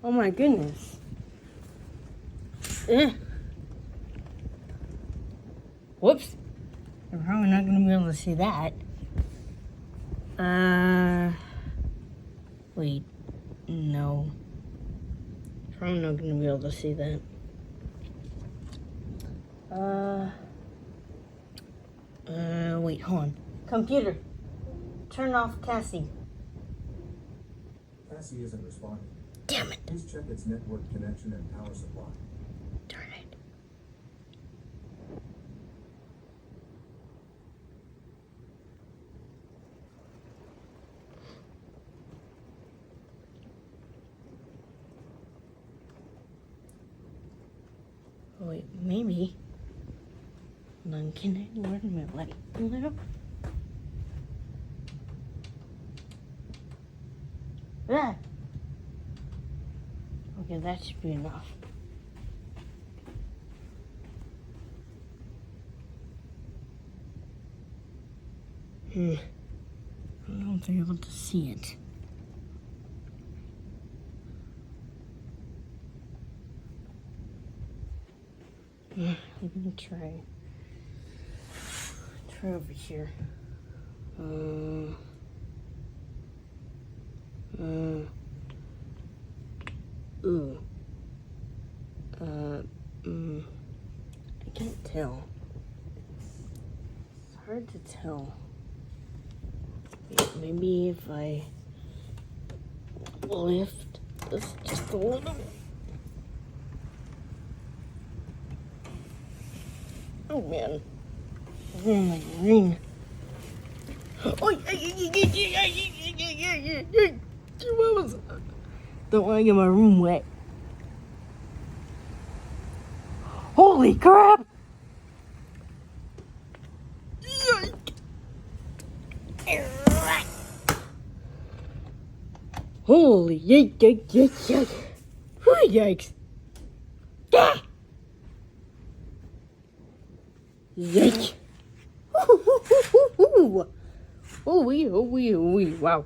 Oh my goodness. Eh. Whoops. I'm probably not going to be able to see that. Wait. No. Probably not going to be able to see that. Wait, hold on. Computer, turn off Cassie. Cassie isn't responding. Damn it. Please check its network connection and power supply. Darn it. Wait, maybe. Then can I learn my light a little? Ah. Okay, that should be enough. I don't know if I'm able to see it. I'm gonna try over here. I can't tell. It's hard to tell. Maybe if I lift this just a little. Oh man. Oh my ring. Oh, don't want to get my room wet. Holy crap! Holy yikes! Yikes! Ah! Yikes! Oh wee, wow.